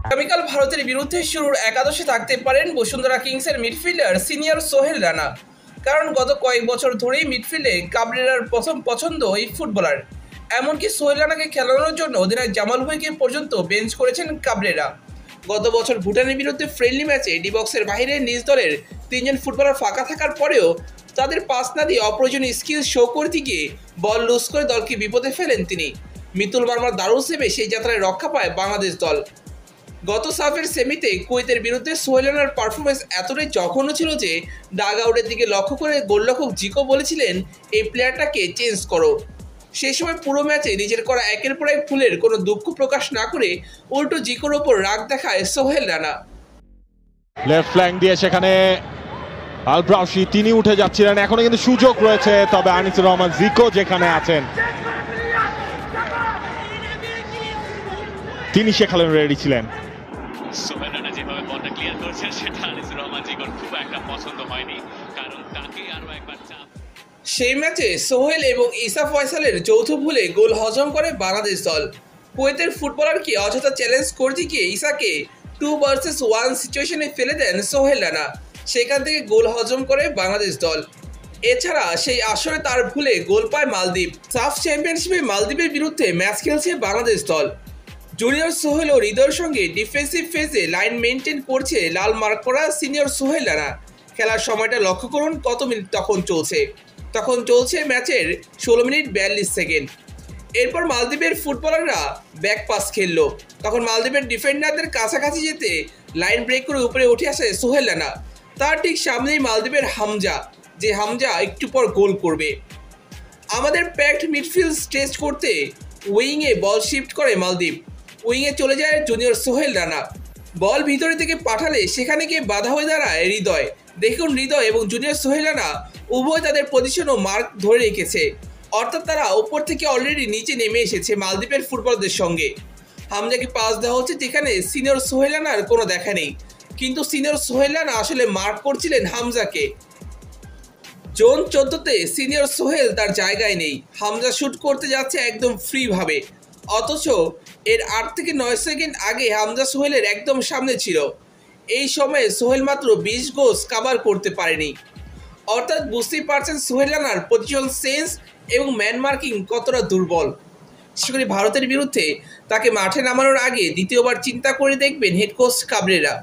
আগামীকাল ভারতের বিরুদ্ধে শুরুর একাদশে থাকতে পারেন বসুন্ধরা কিংসের মিডফিল্ডার সিনিয়র সোহেল রানা। কারণ গত কয়েক বছর ধরেই মিডফিল্ডে কাবরেরার প্রথম পছন্দ এই ফুটবলার। এমনকি সোহেল রানাকে খেলানোর জন্য অধিনায়ক জামাল ভুঁইয়াকে পর্যন্ত বেঞ্চ করেছেন কাবরেরা। গত বছর ভুটানের বিরুদ্ধে ফ্রেন্ডলি ম্যাচে ডি বক্সের বাইরে নিজ দলের তিনজন ফুটবলার ফাঁকা থাকার পরেও তাদের পাস না দিয়ে অপ্রয়োজনীয় স্কিল শো করতে গিয়ে বল লুজ করে দলকে বিপদে ফেলেন তিনি। মিতুল মার্মার দারুণ সেভে সেই যাত্রায় রক্ষা পায় বাংলাদেশ দল। গত সাফের সেমিতে কুয়েতের বিরুদ্ধে সোহেল রানার পারফরমেন্স এতটাই জঘন্য ছিল যে ডাগ আউটের দিকে লক্ষ্য করে গোলরক্ষক জিকো বলেছিলেন এই প্লেয়ারটাকে চেঞ্জ করো। সেই সময় পুরো ম্যাচে নিজের করা একের পর এক ভুলের কোনো দুঃখ প্রকাশ না করে উল্টো জিকোর ওপর রাগ দেখায় সোহেল রানা। লেফট ফ্ল্যাঙ্ক দিয়ে সেখানে আল ব্রাউশি তিনি উঠে যাচ্ছিলেন, এখনো কিন্তু সুযোগ রয়েছে, তবে আনিসুর রহমান জিকো যেখানে আছেন তিনি সেখানে রেডি ছিলেন। সোহেল রানা যেভাবে বলটা ক্লিয়ার করেছেন সেটা আনিসুর রহমান জিকোর খুব একটা পছন্দ হয়নি, কারণ তাকে আরো একবার চাপ। সেই ম্যাচে সোহেল এবং ইসা ফয়সালের যৌথ ভুলে গোল হজম করে বাংলাদেশ দল। কুয়েতের ফুটবলারকে অযথা চ্যালেঞ্জ করতে গিয়ে ইসাকে 2 ভার্সেস 1 সিচুয়েশনে ফেলে দেন সোহেল রানা। সেখান থেকে গোল হজম করে বাংলাদেশ দল। এছাড়া সেই আসরে তার ভুলে গোল পায় মালদ্বীপ। সাফ চ্যাম্পিয়নশিপে মালদ্বীপের বিরুদ্ধে ম্যাচ খেলছে বাংলাদেশ দল। জুনিয়র সোহেল ও হৃদয়ের সঙ্গে ডিফেন্সিভ ফেজে লাইন মেনটেন করছে লাল মার্ক করা সিনিয়র সোহেল রানা। খেলার সময়টা লক্ষ্য করুন কত মিনিট তখন চলছে ম্যাচের 16 মিনিট 42 সেকেন্ড। এরপর মালদ্বীপের ফুটবলাররা ব্যাক পাস খেললো। তখন মালদ্বীপের ডিফেন্ডারদের কাছাকাছি যেতে লাইন ব্রেক করে উপরে উঠে আসে সোহেল রানা। তার ঠিক সামনেই মালদ্বীপের হামজা একটু পর গোল করবে। আমাদের প্যাকড মিডফিল্ড স্ট্রেচ করতে উইংয়ে বল শিফট করে মালদ্বীপ। উইংয়ে চলে যায় জুনিয়র সোহেল রানা। বল ভিতরে থেকে পাঠালে সেখানে গিয়ে বাধা হয়ে দাঁড়ায় হৃদয়। দেখুন, হৃদয় এবং জুনিয়র সোহেল রানা উভয় তাদের পজিশন ও মার্ক ধরে রেখেছে, অর্থাৎ তারা উপর থেকে অলরেডি নিচে নেমে এসেছে মালদ্বীপের ফুটবলারদের সঙ্গে। হামজাকে পাস দেওয়া হচ্ছে যেখানে সিনিয়র সোহেল রানার কোনো দেখা নেই, কিন্তু সিনিয়র সোহেল রানা আসলে মার্ক করছিলেন হামজাকে। জোন 14তে সিনিয়র সোহেল তার জায়গায় নেই। হামজা শুট করতে যাচ্ছে একদম ফ্রি ভাবে, অথচ এর 8 থেকে 9 সেকেন্ড আগে হামজা সোহেলের একদম সামনে ছিল। এই সময়ে সোহেল মাত্র 20 গজ কাভার করতে পারেনি। অর্থাৎ বুঝতেই পারছেন সোহেল রানার পজিশন সেন্স এবং ম্যান মার্কিং কতটা দুর্বল। বিশেষ করে ভারতের বিরুদ্ধে তাকে মাঠে নামানোর আগে দ্বিতীয়বার চিন্তা করে দেখবেন হেড কোচ কাবরেরা।